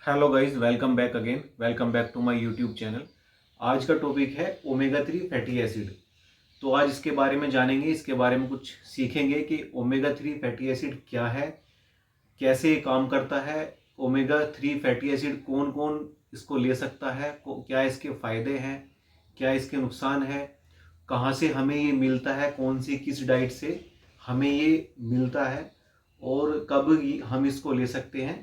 Hello guys, welcome back again. Welcome back to my YouTube channel. आज का topic है omega 3 fatty acid. तो आज इसके बारे में जानेंगे, इसके बारे में कुछ सीखेंगे कि ओमेगा 3 फैटी एसिड क्या है, कैसे ये काम करता है। ओमेगा 3 फैटी एसिड कौन कौन इसको ले सकता है, क्या इसके फायदे हैं, क्या इसके नुकसान है, कहाँ से हमें ये मिलता है, कौन सी किस डाइट से हमें ये मिलता है और कब हम इसको ले सकते हैं,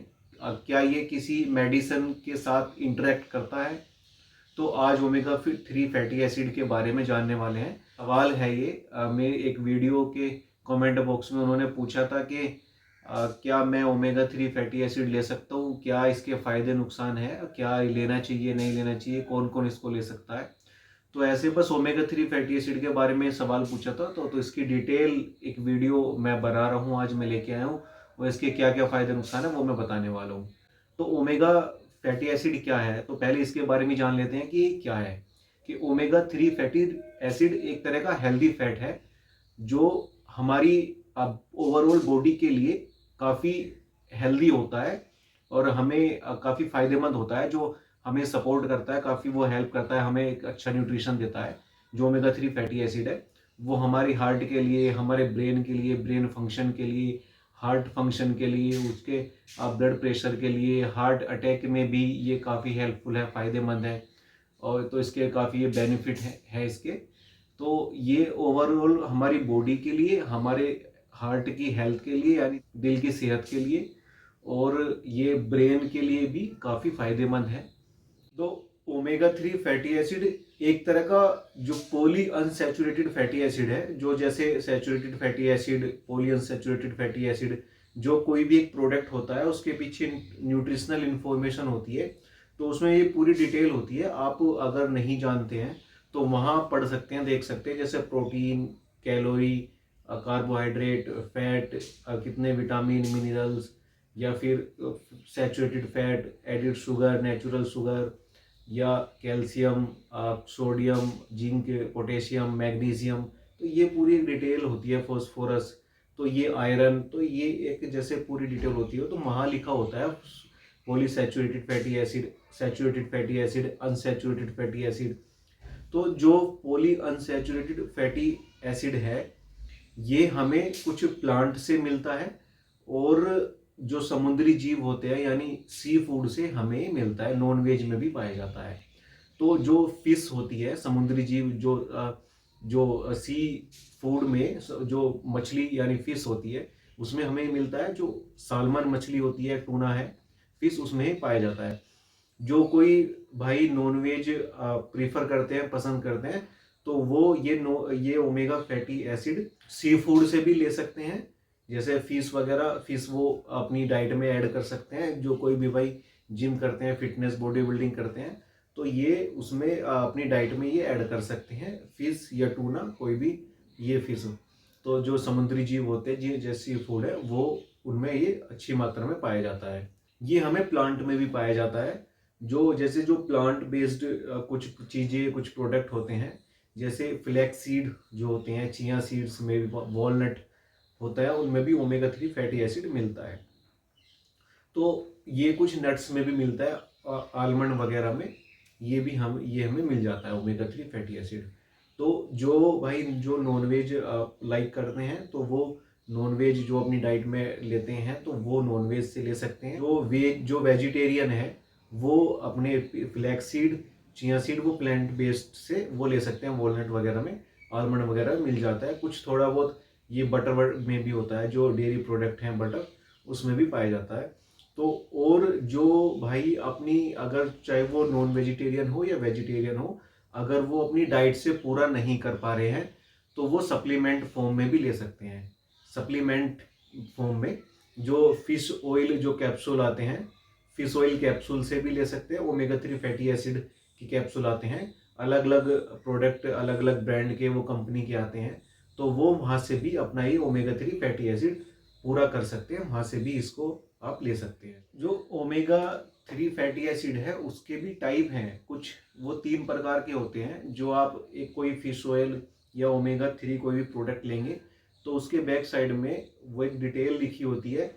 क्या ये किसी मेडिसिन के साथ इंटरेक्ट करता है। तो आज ओमेगा 3 फैटी एसिड के बारे में जानने वाले हैं। सवाल है ये मेरे एक वीडियो के कमेंट बॉक्स में उन्होंने पूछा था कि क्या मैं ओमेगा 3 फैटी एसिड ले सकता हूँ, क्या इसके फायदे नुकसान है, क्या लेना चाहिए नहीं लेना चाहिए, कौन कौन इसको ले सकता है। तो ऐसे बस ओमेगा 3 फैटी एसिड के बारे में सवाल पूछा था, तो इसकी डिटेल एक वीडियो मैं बना रहा हूँ, आज मैं लेके आया हूँ। और इसके क्या क्या फायदे नुकसान है वो मैं बताने वाला हूँ। तो ओमेगा फैटी एसिड क्या है, तो पहले इसके बारे में जान लेते हैं कि क्या है। कि ओमेगा 3 फैटी एसिड एक तरह का हेल्दी फैट है जो हमारी ओवरऑल बॉडी के लिए काफ़ी हेल्दी होता है और हमें काफ़ी फायदेमंद होता है, जो हमें सपोर्ट करता है, काफ़ी वो हेल्प करता है, हमें एक अच्छा न्यूट्रिशन देता है। जो ओमेगा 3 फैटी एसिड है वो हमारी हार्ट के लिए, हमारे ब्रेन के लिए, ब्रेन फंक्शन के लिए, हार्ट फंक्शन के लिए, उसके ब्लड प्रेशर के लिए, हार्ट अटैक में भी ये काफ़ी हेल्पफुल है, फ़ायदेमंद है। और तो इसके काफ़ी ये बेनिफिट है इसके। तो ये ओवरऑल हमारी बॉडी के लिए, हमारे हार्ट की हेल्थ के लिए यानी दिल की सेहत के लिए, और ये ब्रेन के लिए भी काफ़ी फायदेमंद है। तो ओमेगा 3 फैटी एसिड एक तरह का जो पॉली अनसैचुरेटेड फैटी एसिड है, जो जैसे saturated fatty acid, poly unsaturated fatty acid, जो कोई भी एक प्रोडक्ट होता है उसके पीछे न्यूट्रिशनल इंफॉर्मेशन होती है, तो उसमें ये पूरी डिटेल होती है। आप अगर नहीं जानते हैं तो वहाँ पढ़ सकते हैं, देख सकते हैं, जैसे प्रोटीन, कैलोरी, कार्बोहाइड्रेट, फैट, कितने विटामिन मिनरल्स, या फिर saturated fat, added sugar, natural sugar, या calcium, sodium, zinc, potassium, magnesium. तो ये पूरी डिटेल होती है, फॉस्फोरस, तो ये आयरन, तो ये एक जैसे पूरी डिटेल होती है। तो वहाँ लिखा होता है polyunsaturated fatty acid, saturated fatty acid, unsaturated fatty acid. तो जो पॉली अनसैचुरेटेड फैटी एसिड है ये हमें कुछ प्लांट से मिलता है और जो समुद्री जीव होते हैं यानी सी फूड से हमें मिलता है, नॉन वेज में भी पाया जाता है। तो जो फिश होती है, समुद्री जीव, जो सी फूड में जो मछली यानी फिश होती है उसमें हमें मिलता है। जो सालमन मछली होती है, टूना है, फिश, उसमें ही पाया जाता है। जो कोई भाई नॉनवेज प्रीफर करते हैं, पसंद करते हैं, तो वो ये omega fatty acid seafood से भी ले सकते हैं। जैसे फिश वगैरह, फिश वो अपनी डाइट में ऐड कर सकते हैं। जो कोई भी भाई जिम करते हैं, फिटनेस बॉडी बिल्डिंग करते हैं, तो ये उसमें अपनी डाइट में ये ऐड कर सकते हैं, फिश या टूना, कोई भी ये फिश। तो जो समुद्री जीव होते हैं जी, जैसी फूड है, वो उनमें ये अच्छी मात्रा में पाया जाता है। ये हमें प्लांट में भी पाया जाता है। जो प्लांट बेस्ड कुछ चीज़ें, कुछ प्रोडक्ट होते हैं, जैसे फ्लैक्स सीड जो होते हैं, चिया सीड्स में भी, वॉलनट होता है, उनमें भी ओमेगा 3 फैटी एसिड मिलता है। तो ये कुछ नट्स में भी मिलता है, आलमंड वगैरह में, ये हमें मिल जाता है ओमेगा 3 फैटी एसिड। तो जो भाई जो नॉनवेज लाइक करते हैं, तो वो नॉनवेज जो अपनी डाइट में लेते हैं, तो वो नॉनवेज से ले सकते हैं। जो वेजिटेरियन है वो अपने फ्लैक्स सीड, चिया सीड, वो प्लांट बेस्ड से वो ले सकते हैं। वॉलनट वगैरह में, आलमंड वगैरह में मिल जाता है। कुछ थोड़ा बहुत ये बटर में भी होता है, जो डेयरी प्रोडक्ट हैं बटर, उसमें भी पाया जाता है। तो और जो भाई अपनी, अगर चाहे वो नॉन वेजिटेरियन हो या वेजिटेरियन हो, अगर वो अपनी डाइट से पूरा नहीं कर पा रहे हैं, तो वो सप्लीमेंट फॉर्म में भी ले सकते हैं। सप्लीमेंट फॉर्म में जो फिश ऑयल, जो कैप्सूल आते हैं, फिश ऑयल कैप्सूल से भी ले सकते हैं। ओमेगा 3 फैटी एसिड की कैप्सूल आते हैं, अलग अलग प्रोडक्ट, अलग अलग ब्रांड के, वो कंपनी के आते हैं। तो वो वहाँ से भी अपना ये ओमेगा 3 फैटी एसिड पूरा कर सकते हैं, वहाँ से भी इसको आप ले सकते हैं। जो ओमेगा 3 फैटी एसिड है उसके भी टाइप हैं कुछ, वो 3 प्रकार के होते हैं। जो आप एक कोई फिश ऑयल या ओमेगा 3 कोई भी प्रोडक्ट लेंगे, तो उसके बैक साइड में वो एक डिटेल लिखी होती है,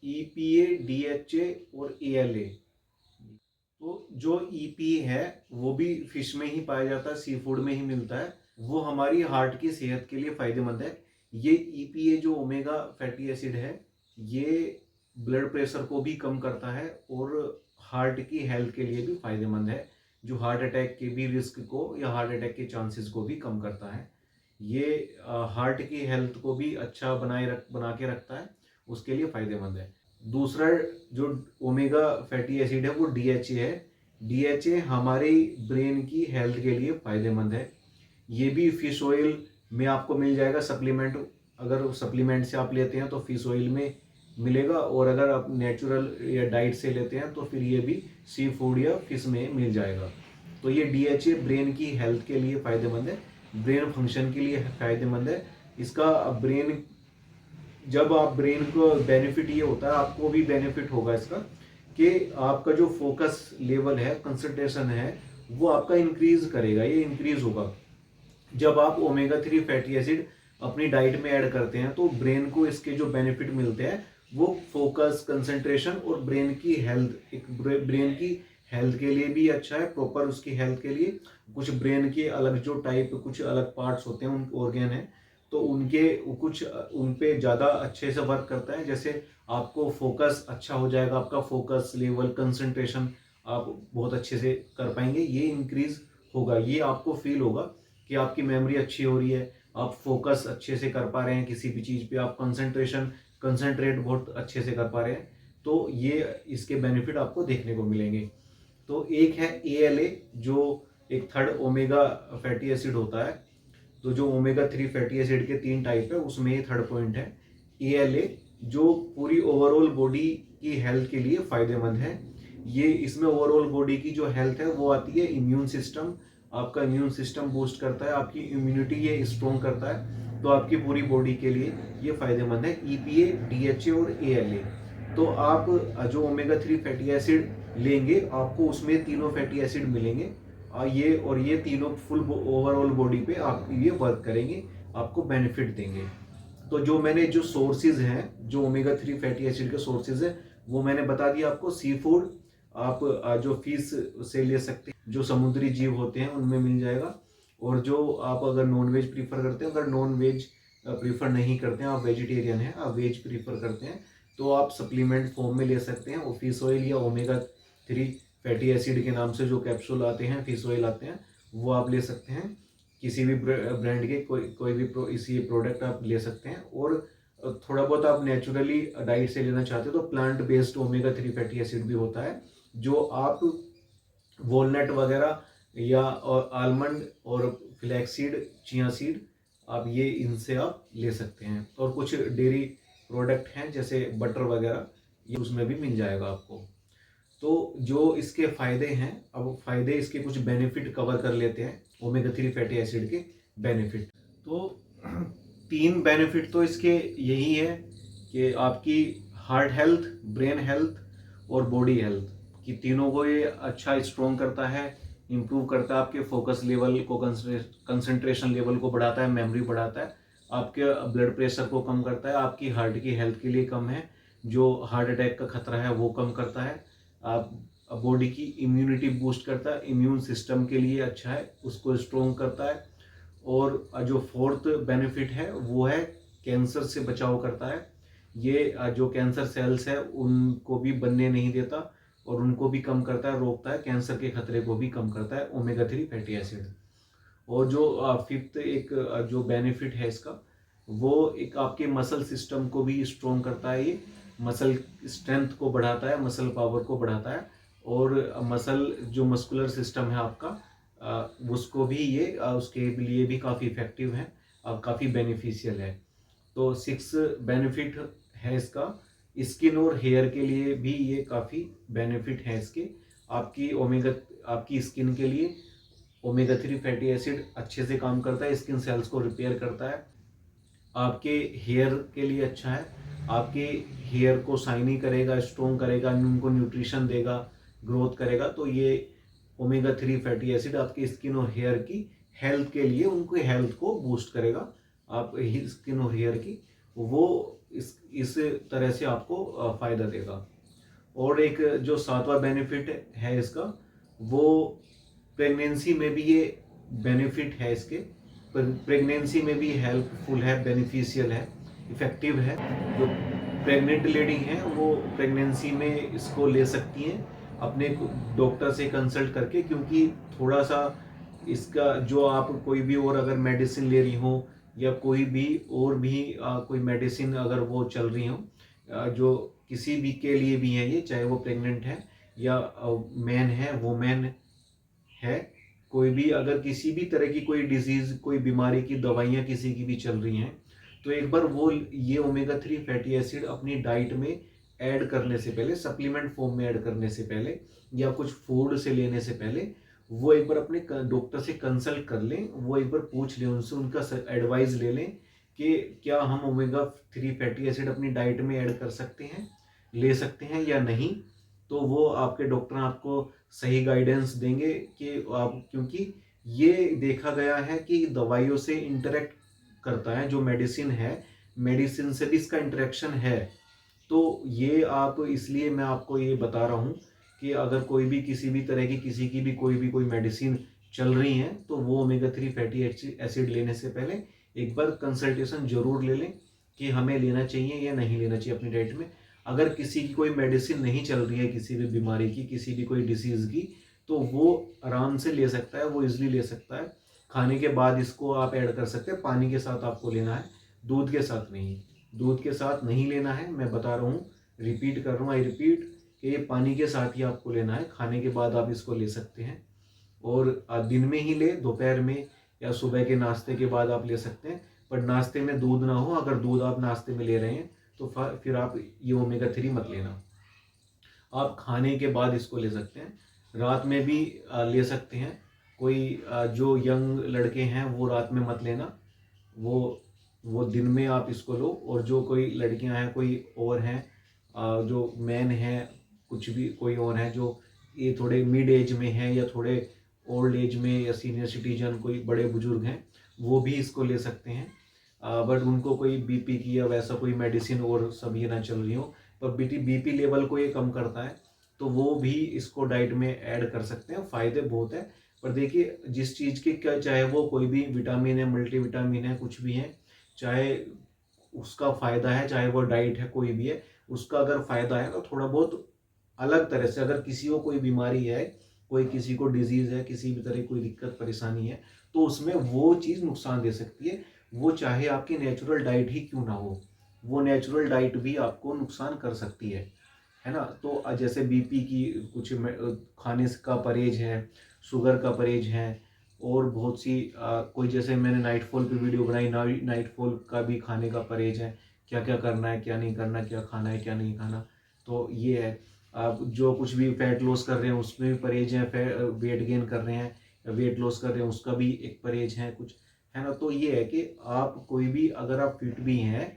EPA, DHA और ALA। तो जो ईपी है वो भी फिश में ही पाया जाता है, सी फूड में ही मिलता है। वो हमारी हार्ट की सेहत के लिए फायदेमंद है। ये ईपीए जो ओमेगा फैटी एसिड है, ये ब्लड प्रेशर को भी कम करता है और हार्ट की हेल्थ के लिए भी फायदेमंद है, जो हार्ट अटैक के भी रिस्क को या हार्ट अटैक के चांसेस को भी कम करता है। ये हार्ट की हेल्थ को भी अच्छा बना के रखता है, उसके लिए फायदेमंद है। दूसरा जो ओमेगा फैटी एसिड है वो डीएचए है। डीएचए हमारे ब्रेन की हेल्थ के लिए फायदेमंद है। ये भी फिश ऑयल में आपको मिल जाएगा सप्लीमेंट। अगर सप्लीमेंट से आप लेते हैं तो फिश ऑयल में मिलेगा, और अगर आप नेचुरल या डाइट से लेते हैं तो फिर ये भी सी फूड या फिश में मिल जाएगा। तो ये डीएचए ब्रेन की हेल्थ के लिए फायदेमंद है, ब्रेन फंक्शन के लिए फायदेमंद है। इसका ब्रेन, जब आप ब्रेन को बेनिफिट ये होता है, आपको भी बेनिफिट होगा इसका, कि आपका जो फोकस लेवल है, कंसंट्रेशन है, वो आपका इंक्रीज करेगा, ये इंक्रीज होगा। जब आप ओमेगा 3 फैटी एसिड अपनी डाइट में ऐड करते हैं तो ब्रेन को इसके जो बेनिफिट मिलते हैं वो फोकस, कंसंट्रेशन और ब्रेन की हेल्थ, एक ब्रेन की हेल्थ के लिए भी अच्छा है, प्रॉपर उसकी हेल्थ के लिए। कुछ ब्रेन के अलग जो टाइप, कुछ अलग पार्ट्स होते हैं, उन ऑर्गन हैं, तो उनके कुछ उन पे ज़्यादा अच्छे से वर्क करता है। जैसे आपको फोकस अच्छा हो जाएगा, आपका फोकस लेवल, कंसंट्रेशन आप बहुत अच्छे से कर पाएंगे, ये इंक्रीज होगा। ये आपको फील होगा कि आपकी मेमोरी अच्छी हो रही है, आप फोकस अच्छे से कर पा रहे हैं किसी भी चीज़ पे, आप कंसंट्रेट बहुत अच्छे से कर पा रहे हैं। तो ये इसके बेनिफिट आपको देखने को मिलेंगे। तो एक है ALA, जो एक थर्ड ओमेगा फैटी एसिड होता है। तो जो ओमेगा 3 फैटी एसिड के 3 टाइप है, उसमें ये थर्ड पॉइंट है ALA, जो पूरी ओवरऑल बॉडी की हेल्थ के लिए फायदेमंद है। ये इसमें ओवरऑल बॉडी की जो हेल्थ है वो आती है इम्यून सिस्टम, आपका इम्यून सिस्टम बूस्ट करता है, आपकी इम्यूनिटी ये स्ट्रॉन्ग करता है, तो आपकी पूरी बॉडी के लिए ये फायदेमंद है, EPA, DHA और ALA। तो आप जो ओमेगा 3 फैटी एसिड लेंगे, आपको उसमें तीनों फैटी एसिड मिलेंगे, ये तीनों फुल ओवरऑल बॉडी पे आपकी ये वर्क करेंगे, आपको बेनिफिट देंगे। तो जो मैंने जो सोर्सेज हैं, जो ओमेगा 3 फैटी एसिड के सोर्सेज है, वो मैंने बता दिया आपको। सी फूड आप जो फिश से ले सकते हैं, जो समुद्री जीव होते हैं उनमें मिल जाएगा। और जो आप अगर नॉन वेज प्रीफर करते हैं, अगर नॉन वेज प्रीफर नहीं करते हैं, आप वेजिटेरियन हैं, आप वेज प्रीफर करते हैं, तो आप सप्लीमेंट फॉर्म में ले सकते हैं। और फिश ऑयल या ओमेगा 3 फैटी एसिड के नाम से जो कैप्सूल आते हैं, फिश ऑयल आते हैं, वो आप ले सकते हैं। किसी भी ब्रांड के कोई भी इसी प्रोडक्ट आप ले सकते हैं। और थोड़ा बहुत आप नेचुरली डाइट से लेना चाहते हो तो plant based omega 3 fatty acid भी होता है, जो आप वॉलनट वगैरह या और आलमंड और फ्लैक्सीड, चिया सीड, आप ये इनसे आप ले सकते हैं। और कुछ डेयरी प्रोडक्ट हैं जैसे बटर वगैरह, ये उसमें भी मिल जाएगा आपको। तो जो इसके फायदे हैं, अब फायदे इसके कुछ बेनिफिट कवर कर लेते हैं, ओमेगा 3 फैटी एसिड के बेनिफिट। तो 3 बेनिफिट तो इसके यही है कि आपकी हार्ट हेल्थ, ब्रेन हेल्थ और बॉडी हेल्थ की तीनों को ये अच्छा स्ट्रॉन्ग करता है, इम्प्रूव करता है, आपके फोकस लेवल को, कंसंट्रेशन लेवल को बढ़ाता है, मेमोरी बढ़ाता है, आपके ब्लड प्रेशर को कम करता है, आपकी हार्ट की हेल्थ के लिए कम है, जो हार्ट अटैक का खतरा है वो कम करता है, आप बॉडी की इम्यूनिटी बूस्ट करता है, इम्यून सिस्टम के लिए अच्छा है, उसको स्ट्रॉन्ग करता है। और जो फोर्थ बेनिफिट है वो है कैंसर से बचाव करता है। ये जो कैंसर सेल्स है उनको भी बनने नहीं देता और उनको भी कम करता है, रोकता है, कैंसर के खतरे को भी कम करता है ओमेगा 3 फैटी एसिड। और जो फिफ्थ एक जो बेनिफिट है इसका, वो एक आपके मसल सिस्टम को भी स्ट्रॉन्ग करता है, ये मसल स्ट्रेंथ को बढ़ाता है, मसल पावर को बढ़ाता है, और मसल जो मस्कुलर सिस्टम है आपका, उसको भी ये उसके लिए भी काफ़ी इफेक्टिव है, काफ़ी बेनिफिशियल है। तो 6 बेनिफिट है इसका। स्किन और हेयर के लिए भी ये काफ़ी बेनिफिट है इसके। आपकी स्किन के लिए ओमेगा 3 फैटी एसिड अच्छे से काम करता है, स्किन सेल्स को रिपेयर करता है, आपके हेयर के लिए अच्छा है, आपके हेयर को शाइनी करेगा, स्ट्रॉन्ग करेगा, उनको न्यूट्रिशन देगा, ग्रोथ करेगा। तो ये ओमेगा 3 फैटी एसिड आपकी स्किन और हेयर की हेल्थ के लिए, उनके हेल्थ को बूस्ट करेगा, आप स्किन और हेयर की, वो इस तरह से आपको फायदा देगा। और एक जो सातवां बेनिफिट है इसका, वो प्रेगनेंसी में भी ये बेनिफिट है इसके, प्रेगनेंसी में भी हेल्पफुल है, बेनिफिशियल है, इफेक्टिव है। जो प्रेग्नेंट लेडी हैं वो प्रेगनेंसी में इसको ले सकती हैं अपने डॉक्टर से कंसल्ट करके, क्योंकि थोड़ा सा इसका जो आप कोई भी और अगर मेडिसिन ले रही हो या कोई भी और भी कोई मेडिसिन अगर वो चल रही हो, जो किसी भी के लिए भी है, ये चाहे वो प्रेग्नेंट है या मैन है, वोमेन है, कोई भी अगर किसी भी तरह की कोई डिजीज, कोई बीमारी की दवाइयाँ किसी की भी चल रही हैं, तो एक बार वो ये ओमेगा 3 फैटी एसिड अपनी डाइट में ऐड करने से पहले, सप्लीमेंट फॉर्म में ऐड करने से पहले या कुछ फूड से लेने से पहले, वो एक बार अपने डॉक्टर से कंसल्ट कर लें, वो एक बार पूछ लें उनसे, उनका एडवाइस ले लें कि क्या हम ओमेगा 3 फैटी एसिड अपनी डाइट में ऐड कर सकते हैं, ले सकते हैं या नहीं। तो वो आपके डॉक्टर आपको सही गाइडेंस देंगे कि आप, क्योंकि ये देखा गया है कि दवाइयों से इंटरेक्ट करता है, जो मेडिसिन है, मेडिसिन से भी इसका इंटरेक्शन है। तो ये आप, इसलिए मैं आपको ये बता रहा हूँ कि अगर कोई भी किसी भी तरह की किसी की भी कोई मेडिसिन चल रही है, तो वो ओमेगा 3 फैटी एसिड लेने से पहले एक बार कंसल्टेशन जरूर ले लें कि हमें लेना चाहिए या नहीं लेना चाहिए अपनी डाइट में। अगर किसी की कोई मेडिसिन नहीं चल रही है, किसी भी बीमारी की, किसी भी कोई डिसीज की, तो वो आराम से ले सकता है, वो इजिली ले सकता है। खाने के बाद इसको आप ऐड कर सकते हैं, पानी के साथ आपको लेना है, दूध के साथ नहीं, दूध के साथ नहीं लेना है। मैं बता रहा हूँ, रिपीट कर रहा हूँ, आई रिपीट, कि ये पानी के साथ ही आपको लेना है। खाने के बाद आप इसको ले सकते हैं, और दिन में ही ले, दोपहर में या सुबह के नाश्ते के बाद आप ले सकते हैं, पर नाश्ते में दूध ना हो। अगर दूध आप नाश्ते में ले रहे हैं तो फिर आप ये ओमेगा 3 मत लेना। आप खाने के बाद इसको ले सकते हैं, रात में भी ले सकते हैं। कोई जो यंग लड़के हैं वो रात में मत लेना, वो दिन में आप इसको लो। और जो कोई लड़कियां हैं, कोई और हैं, जो मैन हैं, कुछ भी कोई और हैं जो ये थोड़े मिड एज में हैं या थोड़े ओल्ड एज में या सीनियर सिटीजन, कोई बड़े बुजुर्ग हैं, वो भी इसको ले सकते हैं। बट उनको कोई बीपी की या वैसा कोई मेडिसिन और सब ये ना चल रही हो, पर बीपी लेवल को ये कम करता है, तो वो भी इसको डाइट में ऐड कर सकते हैं। फायदे बहुत है। पर देखिए, जिस चीज़ के क्या, चाहे वो कोई भी विटामिन है, मल्टीविटामिन है, कुछ भी है, चाहे उसका फायदा है, चाहे वो डाइट है, कोई भी है, उसका अगर फायदा है तो थोड़ा बहुत अलग तरह से, अगर किसी को कोई बीमारी है, कोई किसी को डिजीज है, किसी भी तरह की कोई दिक्कत परेशानी है, तो उसमें वो चीज़ नुकसान दे सकती है। वो चाहे आपकी नेचुरल डाइट ही क्यों ना हो, वो नेचुरल डाइट भी आपको नुकसान कर सकती है ना। तो जैसे बीपी की कुछ खाने का परहेज है, शुगर का परहेज है, और बहुत सी कोई, जैसे मैंने नाइटफॉल पे वीडियो बनाई, नाइटफॉल का भी खाने का परहेज है, क्या क्या करना है, क्या नहीं करना, क्या खाना है, क्या नहीं खाना। तो ये है। आप जो कुछ भी फैट लॉस कर रहे हैं उसमें भी परहेज है, वेट गेन कर रहे हैं, वेट लॉस कर रहे हैं, उसका भी एक परहेज है कुछ, है ना। तो ये है कि आप कोई भी, अगर आप फिट भी हैं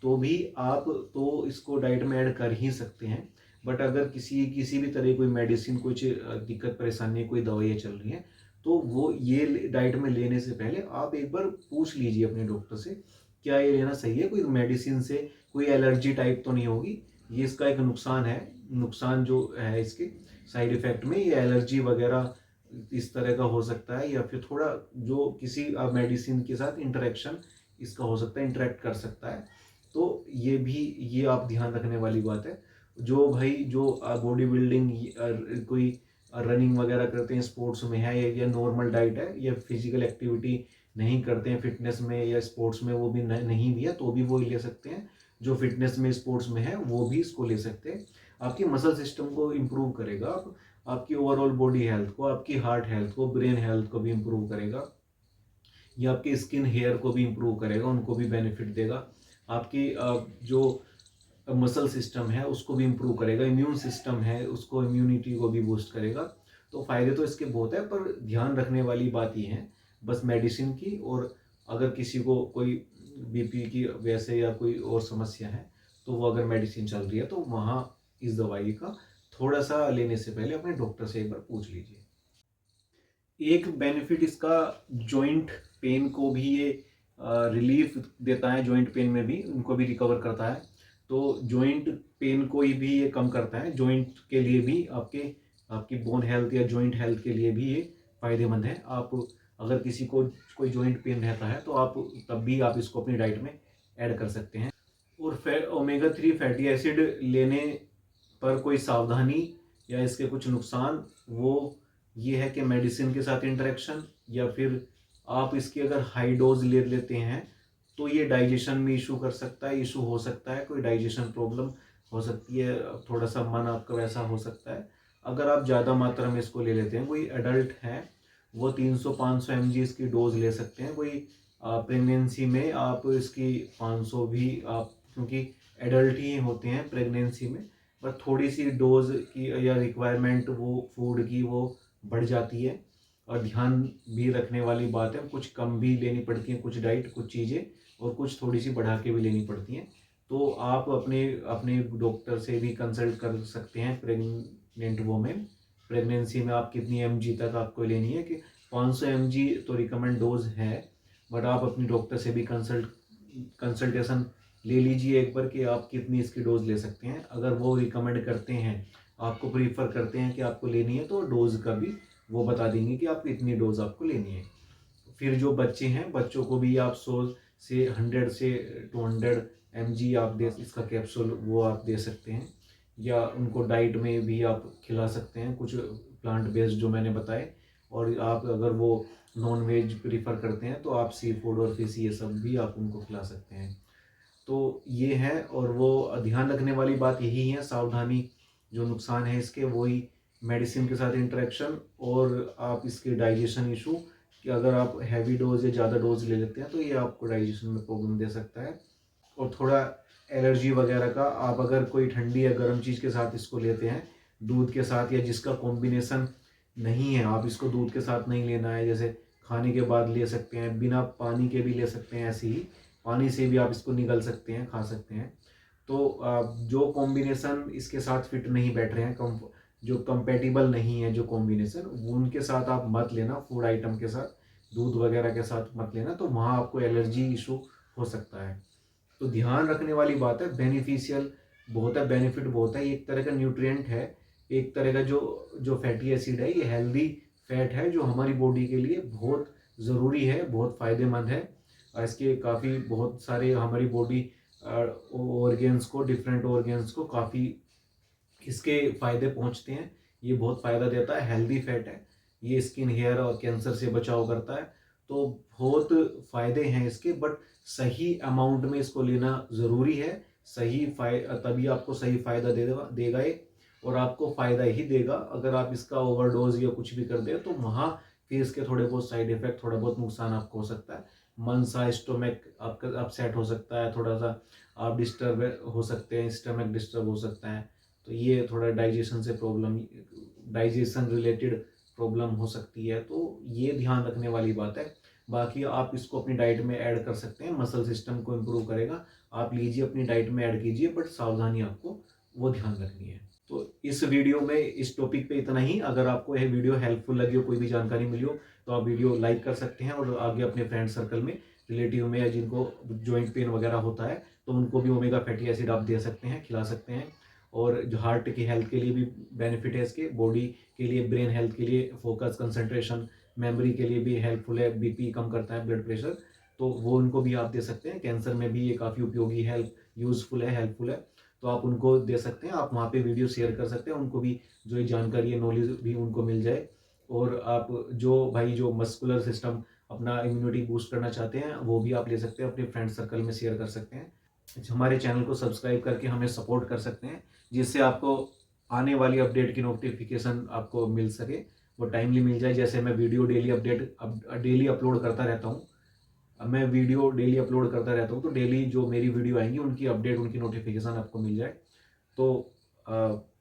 तो भी आप तो इसको डाइट में ऐड कर ही सकते हैं। बट अगर किसी भी तरह कोई मेडिसिन, कुछ दिक्कत परेशानी, कोई दवाइयाँ चल रही हैं, तो वो ये डाइट में लेने से पहले आप एक बार पूछ लीजिए अपने डॉक्टर से, क्या ये लेना सही है, कोई मेडिसिन से कोई एलर्जी टाइप तो नहीं होगी। ये इसका एक नुकसान है, नुकसान जो है इसके साइड इफेक्ट में, ये एलर्जी वगैरह इस तरह का हो सकता है, या फिर थोड़ा जो किसी मेडिसिन के साथ इंटरेक्शन इसका हो सकता है, इंटरेक्ट कर सकता है। तो ये भी, ये आप ध्यान रखने वाली बात है। जो भाई, जो बॉडी बिल्डिंग, कोई रनिंग वगैरह करते हैं, स्पोर्ट्स में है, या नॉर्मल डाइट है, या फिजिकल एक्टिविटी नहीं करते हैं फिटनेस में या स्पोर्ट्स में, वो भी नहीं भी है तो भी वो ले सकते हैं। जो फिटनेस में, स्पोर्ट्स में है, वो भी इसको ले सकते हैं। आपकी मसल सिस्टम को इम्प्रूव करेगा, आपकी ओवरऑल बॉडी हेल्थ को, आपकी हार्ट हेल्थ को, ब्रेन हेल्थ को भी इम्प्रूव करेगा, या आपकी स्किन हेयर को भी इम्प्रूव करेगा, उनको भी बेनिफिट देगा। आपकी जो मसल सिस्टम है उसको भी इम्प्रूव करेगा, इम्यून सिस्टम है उसको, इम्यूनिटी को भी बूस्ट करेगा। तो फायदे तो इसके बहुत है, पर ध्यान रखने वाली बात ये है बस मेडिसिन की। और अगर किसी को कोई बीपी की वैसे या कोई और समस्या है, तो वो अगर मेडिसिन चल रही है, तो वहाँ इस दवाई का थोड़ा सा लेने से पहले अपने डॉक्टर से एक बार पूछ लीजिए। एक बेनिफिट इसका, जॉइंट पेन को भी ये रिलीफ देता है, जॉइंट पेन में भी उनको भी रिकवर करता है। तो जॉइंट पेन को भी ये कम करता है। जॉइंट के लिए भी आपकी बोन हेल्थ या जॉइंट हेल्थ के लिए भी ये फ़ायदेमंद है। आप अगर किसी को कोई जॉइंट पेन रहता है तो आप तब भी आप इसको अपनी डाइट में ऐड कर सकते हैं। और ओमेगा 3 फैटी एसिड लेने पर कोई सावधानी या इसके कुछ नुकसान, वो ये है कि मेडिसिन के साथ इंटरेक्शन, या फिर आप इसकी अगर हाई डोज ले लेते हैं तो ये डाइजेशन में इशू कर सकता है, इशू हो सकता है, कोई डाइजेशन प्रॉब्लम हो सकती है, थोड़ा सा मन आपका वैसा हो सकता है अगर आप ज़्यादा मात्रा में इसको ले लेते हैं। कोई एडल्ट है वो 300-500 mg इसकी डोज ले सकते हैं। कोई प्रेगनेंसी में आप इसकी 500 भी आप, क्योंकि एडल्ट ही होते हैं प्रेगनेंसी में, पर थोड़ी सी डोज की या रिक्वायरमेंट वो फूड की वो बढ़ जाती है। और ध्यान भी रखने वाली बात है, कुछ कम भी लेनी पड़ती है कुछ डाइट, कुछ चीज़ें, और कुछ थोड़ी सी बढ़ा के भी लेनी पड़ती हैं। तो आप अपने अपने डॉक्टर से भी कंसल्ट कर सकते हैं। प्रेग्नेंट वोमेन, प्रेगनेंसी में आप कितनी mg तक आपको लेनी है, कि 500 mg तो रिकमेंड डोज है, बट आप अपनी डॉक्टर से भी कंसल्टेशन ले लीजिए एक बार कि आप कितनी इसकी डोज ले सकते हैं। अगर वो रिकमेंड करते हैं, आपको प्रीफर करते हैं कि आपको लेनी है, तो डोज का भी वो बता देंगे कि आप इतनी डोज आपको लेनी है। फिर जो बच्चे हैं, बच्चों को भी आप 100 से 100 से 200 mg आप दे, इसका कैप्सूल वो आप दे सकते हैं, या उनको डाइट में भी आप खिला सकते हैं कुछ प्लांट बेस्ड जो मैंने बताए। और आप अगर वो नॉन वेज प्रीफर करते हैं तो आप सी फूड और फिश ये सब भी आप उनको खिला सकते हैं। तो ये है, और वो ध्यान रखने वाली बात यही है, सावधानी जो नुकसान है इसके वही मेडिसिन के साथ इंटरेक्शन, और आप इसके डाइजेशन इशू, कि अगर आप हैवी डोज या ज़्यादा डोज ले लेते हैं तो ये आपको डाइजेशन में प्रॉब्लम दे सकता है। और थोड़ा एलर्जी वगैरह का, आप अगर कोई ठंडी या गर्म चीज़ के साथ इसको लेते हैं, दूध के साथ, या जिसका कॉम्बिनेशन नहीं है, आप इसको दूध के साथ नहीं लेना है, जैसे खाने के बाद ले सकते हैं, बिना पानी के भी ले सकते हैं, ऐसे ही पानी से भी आप इसको निगल सकते हैं, खा सकते हैं। तो जो कॉम्बिनेशन इसके साथ फिट नहीं बैठ रहे हैं, जो कंपेटिबल नहीं है जो कॉम्बिनेशन, उनके साथ आप मत लेना। फूड आइटम के साथ, दूध वगैरह के साथ मत लेना, तो वहाँ आपको एलर्जी इशू हो सकता है। तो ध्यान रखने वाली बात है, बेनिफिशियल बहुत है, बेनिफिट बहुत है, ये एक तरह का न्यूट्रिएंट है, एक तरह का जो जो फैटी एसिड है, ये हेल्दी फैट है जो हमारी बॉडी के लिए बहुत ज़रूरी है, बहुत फ़ायदेमंद है। और इसके काफ़ी बहुत सारे हमारी बॉडी ऑर्गेन्स को, डिफरेंट ऑर्गेन्स को काफ़ी इसके फ़ायदे पहुंचते हैं। ये बहुत फ़ायदा देता है, हेल्दी फैट है, ये स्किन, हेयर और कैंसर से बचाव करता है। तो बहुत फ़ायदे हैं इसके, बट सही अमाउंट में इसको लेना ज़रूरी है। तभी आपको सही फ़ायदा देगा ये, और आपको फ़ायदा ही देगा। अगर आप इसका ओवरडोज या कुछ भी कर दें तो वहाँ फिर इसके थोड़े बहुत साइड इफ़ेक्ट, थोड़ा बहुत नुकसान आपको हो सकता है। मन सा, स्टोमक आपका अपसेट हो सकता है, थोड़ा सा आप डिस्टर्ब हो सकते हैं, स्टमक डिस्टर्ब हो सकता है। तो ये थोड़ा डाइजेशन से प्रॉब्लम, डाइजेशन रिलेटेड प्रॉब्लम हो सकती है, तो ये ध्यान रखने वाली बात है। बाकी आप इसको अपनी डाइट में ऐड कर सकते हैं, मसल सिस्टम को इम्प्रूव करेगा, आप लीजिए अपनी डाइट में ऐड कीजिए, बट सावधानी आपको वो ध्यान रखनी है। तो इस वीडियो में इस टॉपिक पे इतना ही। अगर आपको यह वीडियो हेल्पफुल लगी हो, कोई भी जानकारी मिली हो, तो आप वीडियो लाइक कर सकते हैं, और आगे अपने फ्रेंड सर्कल में, रिलेटिव में, या जिनको जॉइंट पेन वगैरह होता है, तो उनको भी ओमेगा फैटी एसिड आप दे सकते हैं, खिला सकते हैं। और जो हार्ट की हेल्थ के लिए भी बेनिफिट है इसके, बॉडी के लिए, ब्रेन हेल्थ के लिए, फोकस, कंसंट्रेशन, मेमोरी के लिए भी हेल्पफुल है, बीपी कम करता है, ब्लड प्रेशर, तो वो उनको भी आप दे सकते हैं। कैंसर में भी ये काफ़ी उपयोगी है, यूज़फुल है, हेल्पफुल है, तो आप उनको दे सकते हैं। आप वहाँ पे वीडियो शेयर कर सकते हैं, उनको भी जो ये जानकारी है, नॉलेज भी उनको मिल जाए। और आप जो मस्कुलर सिस्टम, अपना इम्यूनिटी बूस्ट करना चाहते हैं, वो भी आप ले सकते हैं, अपने फ्रेंड सर्कल में शेयर कर सकते हैं। हमारे चैनल को सब्सक्राइब करके हमें सपोर्ट कर सकते हैं, जिससे आपको आने वाली अपडेट की नोटिफिकेशन आपको मिल सके, वो टाइमली मिल जाए। जैसे मैं वीडियो डेली अपलोड करता रहता हूँ, तो डेली जो मेरी वीडियो आएंगी उनकी अपडेट, उनकी नोटिफिकेशन आपको मिल जाए। तो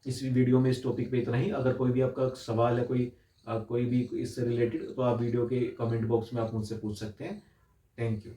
इस वीडियो में इस टॉपिक पे इतना ही। अगर कोई भी आपका सवाल है, कोई भी इससे रिलेटेड, तो आप वीडियो के कमेंट बॉक्स में आप मुझसे पूछ सकते हैं। Thank you.